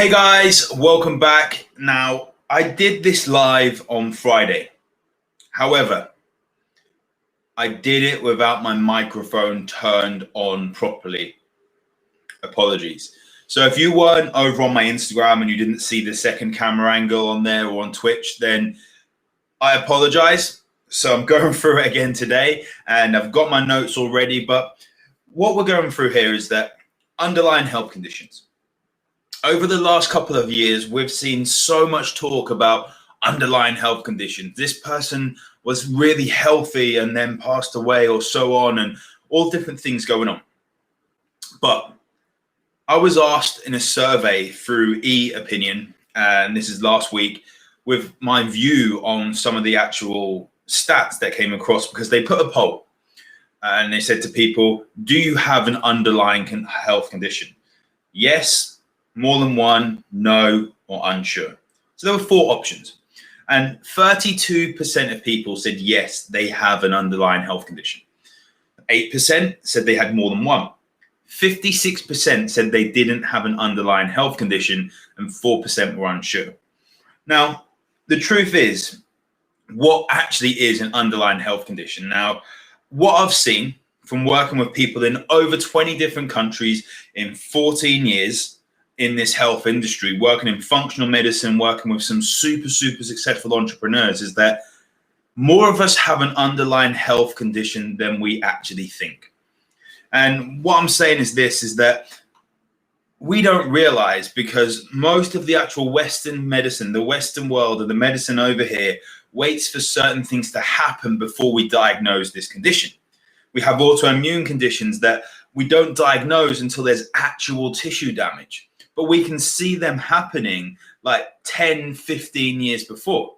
Hey guys, welcome back. Now, I did this live on Friday. However, I did it without my microphone turned on properly. Apologies. So if you weren't over on my Instagram and you didn't see the second camera angle on there or on Twitch, then I apologize. So I'm going through it again today and I've got my notes already. But what we're going through here is that underlying health conditions. Over the last couple of years, we've seen so much talk about underlying health conditions. This person was really healthy and then passed away or so on, and all different things going on. But I was asked in a survey through e-opinion, and this is last week, with my view on some of the actual stats that came across, because they put a poll and they said to people, do you have an underlying health condition? Yes, more than one, no, or unsure. So there were 4 options. And 32% of people said yes, they have an underlying health condition. 8% said they had more than one. 56% said they didn't have an underlying health condition, and 4% were unsure. Now, the truth is, what actually is an underlying health condition? Now, what I've seen from working with people in over 20 different countries in 14 years, in this health industry, working in functional medicine, working with some super successful entrepreneurs, is that more of us have an underlying health condition than we actually think. And what I'm saying is this, is that we don't realize, because most of the actual Western medicine, the Western world, and the medicine over here waits for certain things to happen before we diagnose this condition. We have autoimmune conditions that we don't diagnose until there's actual tissue damage. But we can see them happening like 10, 15 years before.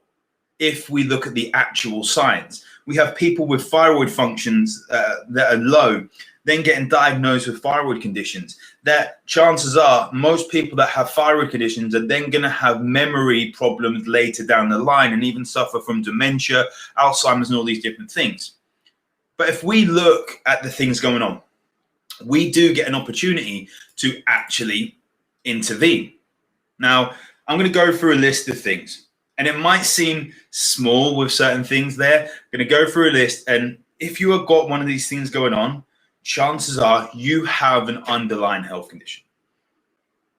If we look at the actual signs, we have people with thyroid functions that are low, then getting diagnosed with thyroid conditions. That chances are most people that have thyroid conditions are then going to have memory problems later down the line, and even suffer from dementia, Alzheimer's, and all these different things. But if we look at the things going on, we do get an opportunity to actually intervene. Now, I'm going to go through a list of things, and it might seem small with certain things there. I'm going to go through a list, and if you have got one of these things going on, chances are you have an underlying health condition.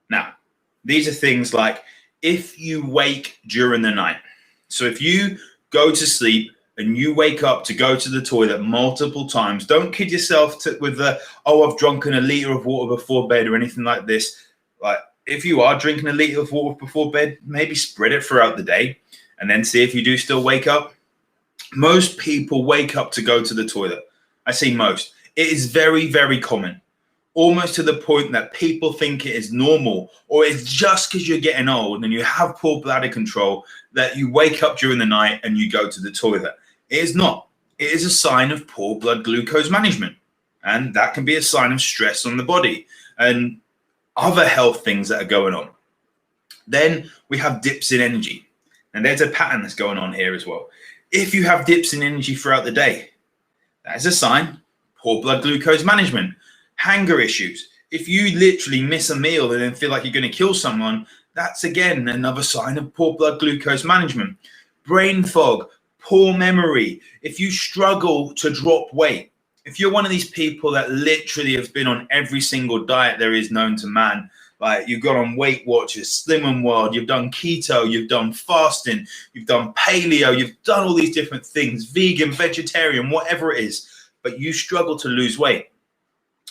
Now, these are things like if you wake during the night. So if you go to sleep and you wake up to go to the toilet multiple times, don't kid yourself with the, oh, I've drunken a liter of water before bed or anything like this. Like, if you are drinking a liter of water before bed, maybe spread it throughout the day and then see if you do still wake up. Most people wake up to go to the toilet. I say most. It is very, very common, almost to the point that people think it is normal, or it's just because you're getting old and you have poor bladder control that you wake up during the night and you go to the toilet. It is not. It is a sign of poor blood glucose management, and that can be a sign of stress on the body and other health things that are going on. Then we have dips in energy, and there's a pattern that's going on here as well. If you have dips in energy throughout the day, that is a sign, poor blood glucose management. Hunger issues. If you literally miss a meal and then feel like you're going to kill someone, that's again another sign of poor blood glucose management. Brain fog, poor memory. If you struggle to drop weight, if you're one of these people that literally have been on every single diet there is known to man, like you've got on Weight Watchers, Slim and World, you've done keto, you've done fasting, you've done paleo, you've done all these different things, vegan, vegetarian, whatever it is, but you struggle to lose weight,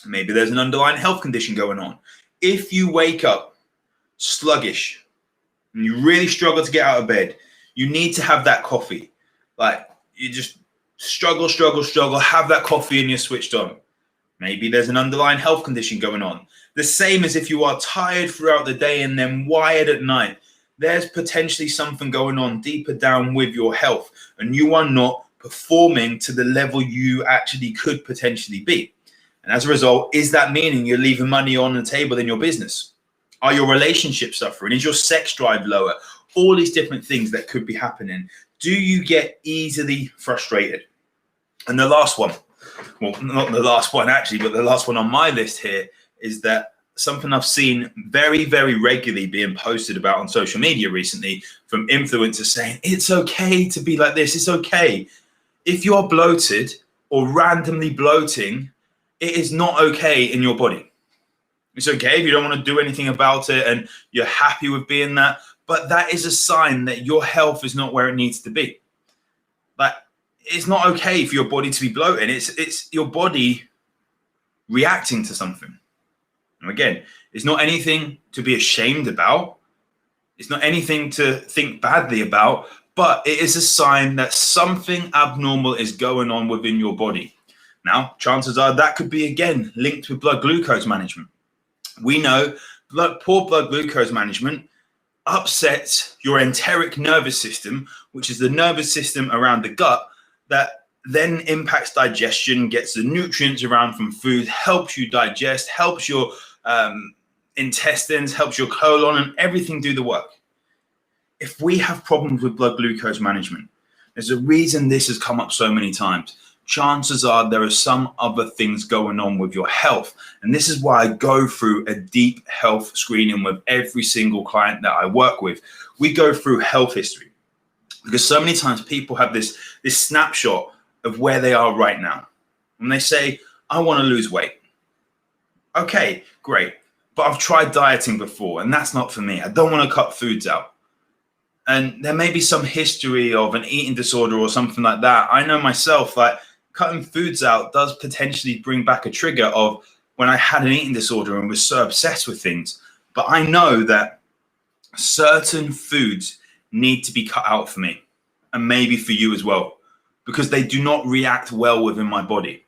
maybe there's an underlying health condition going on. If you wake up sluggish and you really struggle to get out of bed, you need to have that coffee. Like you just struggle, have that coffee and you're switched on. Maybe there's an underlying health condition going on. The same as if you are tired throughout the day and then wired at night. There's potentially something going on deeper down with your health, and you are not performing to the level you actually could potentially be. And as a result, is that meaning you're leaving money on the table in your business? Are your relationships suffering? Is your sex drive lower? All these different things that could be happening. Do you get easily frustrated? And the last one, well, not the last one actually, but the last one on my list here is that something I've seen very, very regularly being posted about on social media recently from influencers saying, it's okay to be like this. It's okay. If you're bloated or randomly bloating, it is not okay in your body. It's okay if you don't want to do anything about it and you're happy with being that, but that is a sign that your health is not where it needs to be. Like, it's not okay for your body to be bloated. It's your body reacting to something. And again, it's not anything to be ashamed about. It's not anything to think badly about, but it is a sign that something abnormal is going on within your body. Now, chances are that could be, again, linked with blood glucose management. We know poor blood glucose management upsets your enteric nervous system, which is the nervous system around the gut that then impacts digestion, gets the nutrients around from food, helps you digest, helps your intestines, helps your colon, and everything do the work. If we have problems with blood glucose management, there's a reason this has come up so many times. Chances are there are some other things going on with your health. And this is why I go through a deep health screening with every single client that I work with. We go through health history because so many times people have this snapshot of where they are right now. And they say, I want to lose weight. Okay, great. But I've tried dieting before and that's not for me. I don't want to cut foods out. And there may be some history of an eating disorder or something like that. I know myself, like, cutting foods out does potentially bring back a trigger of when I had an eating disorder and was so obsessed with things. But I know that certain foods need to be cut out for me, and maybe for you as well, because they do not react well within my body.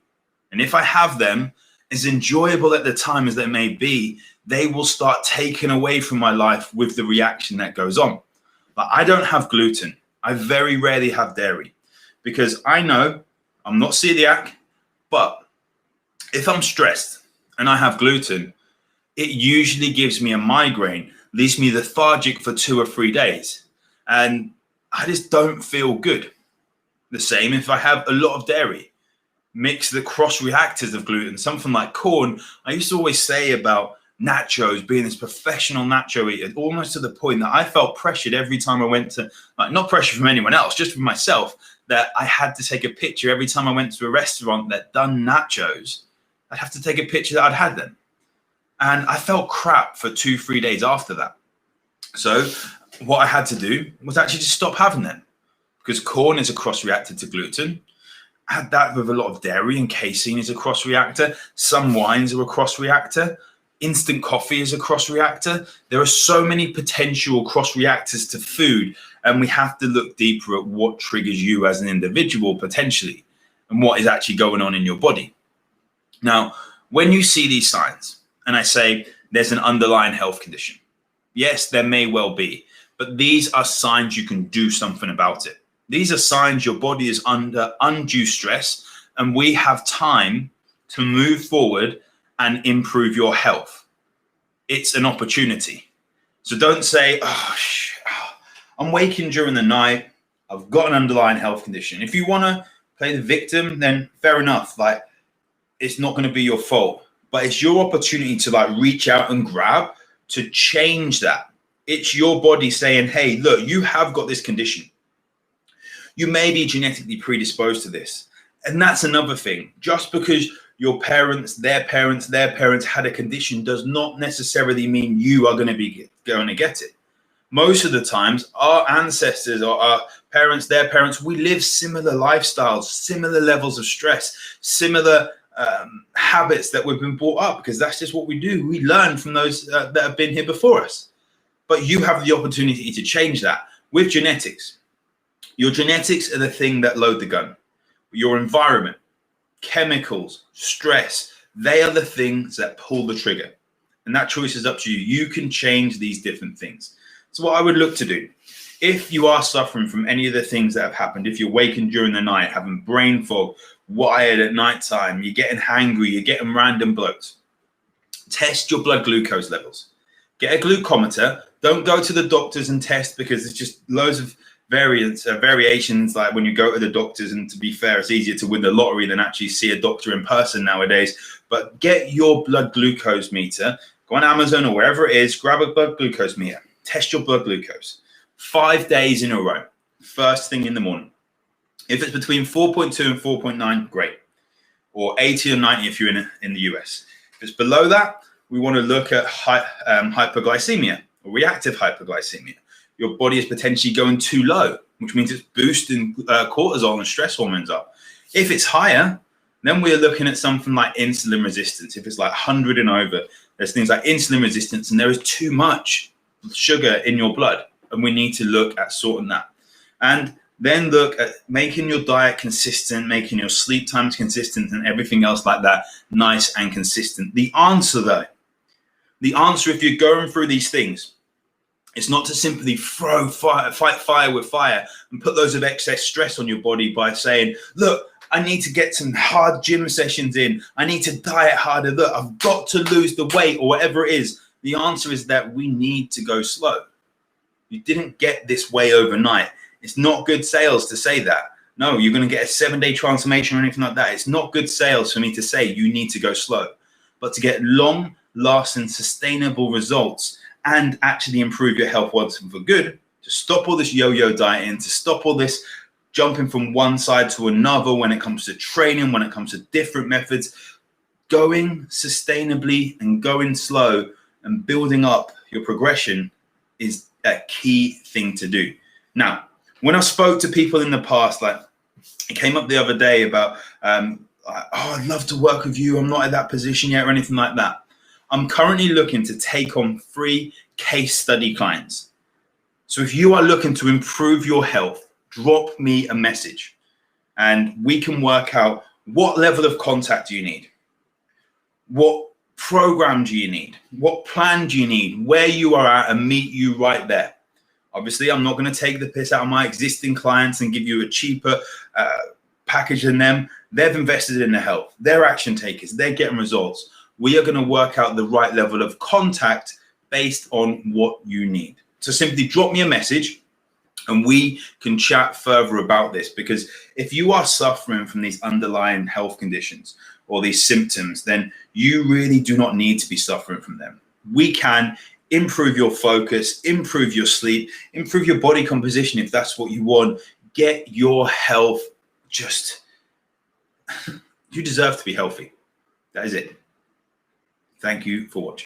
And if I have them, as enjoyable at the time as they may be, they will start taking away from my life with the reaction that goes on. But I don't have gluten. I very rarely have dairy because I know I'm not celiac, but if I'm stressed and I have gluten, it usually gives me a migraine, leaves me lethargic for 2 or 3 days. And I just don't feel good. The same if I have a lot of dairy. Mix the cross reactors of gluten, something like corn. I used to always say about nachos, being this professional nacho eater, almost to the point that I felt pressured every time I went to, like, not pressure from anyone else, just from myself, that I had to take a picture every time I went to a restaurant that done nachos. I'd have to take a picture that I'd had them. And I felt crap for 2-3 days after that. So what I had to do was actually just stop having them, because corn is a cross reactor to gluten. I had that with a lot of dairy, and casein is a cross reactor. Some wines are a cross reactor. Instant coffee is a cross reactor. There are so many potential cross reactors to food, and we have to look deeper at what triggers you as an individual potentially and what is actually going on in your body. Now, when you see these signs, and I say there's an underlying health condition, yes, there may well be, but these are signs you can do something about it. These are signs your body is under undue stress, and we have time to move forward and improve your health. It's an opportunity. So don't say, I'm waking during the night, I've got an underlying health condition. If you want to play the victim, then fair enough. Like, it's not going to be your fault, but it's your opportunity to, like, reach out and grab to change that. It's your body saying, hey, look, you have got this condition. You may be genetically predisposed to this. And that's another thing. Just because your parents, their parents had a condition does not necessarily mean you are going to get it. Most of the times, our ancestors or our parents, their parents, we live similar lifestyles, similar levels of stress, similar habits that we've been brought up, because that's just what we do. We learn from those that have been here before us. But you have the opportunity to change that with genetics. Your genetics are the thing that load the gun. Your environment, chemicals, stress, they are the things that pull the trigger. And that choice is up to you. You can change these different things. So what I would look to do, if you are suffering from any of the things that have happened, if you're waking during the night, having brain fog, wired at nighttime, you're getting hangry, you're getting random bloats, test your blood glucose levels. Get a glucometer. Don't go to the doctors and test, because it's just loads of variations, like when you go to the doctors, and to be fair, it's easier to win the lottery than actually see a doctor in person nowadays. But get your blood glucose meter Go on Amazon or wherever it is, grab a blood glucose meter, test your blood glucose 5 days in a row, first thing in the morning. If it's between 4.2 and 4.9, great. Or 80 or 90 if you're in the US. If it's below that, we want to look at hyperglycemia or reactive hyperglycemia. Your body is potentially going too low, which means it's boosting cortisol and stress hormones up. If it's higher, then we're looking at something like insulin resistance. If it's like 100 and over, there's things like insulin resistance, and there is too much sugar in your blood, and we need to look at sorting that. And then look at making your diet consistent, making your sleep times consistent, and everything else like that nice and consistent. The answer, though, if you're going through these things, it's not to simply fight fire with fire and put loads of excess stress on your body by saying, look, I need to get some hard gym sessions in. I need to diet harder. Look, I've got to lose the weight or whatever it is. The answer is that we need to go slow. You didn't get this way overnight. It's not good sales to say that. No, you're going to get a 7-day transformation or anything like that. It's not good sales for me to say you need to go slow. But to get long-lasting, sustainable results and actually improve your health once and for good, to stop all this yo-yo dieting, to stop all this jumping from one side to another when it comes to training, when it comes to different methods, going sustainably and going slow and building up your progression is a key thing to do. Now, when I spoke to people in the past, like it came up the other day about, I'd love to work with you. I'm not at that position yet or anything like that. I'm currently looking to take on 3 case study clients. So if you are looking to improve your health, drop me a message and we can work out what level of contact do you need? What program do you need? What plan do you need? Where you are at and meet you right there. Obviously, I'm not going to take the piss out of my existing clients and give you a cheaper package than them. They've invested in their health. They're action takers. They're getting results. We are going to work out the right level of contact based on what you need. So simply drop me a message and we can chat further about this, because if you are suffering from these underlying health conditions or these symptoms, then you really do not need to be suffering from them. We can improve your focus, improve your sleep, improve your body composition if that's what you want. Get your health just, you deserve to be healthy. That is it. Thank you for watching.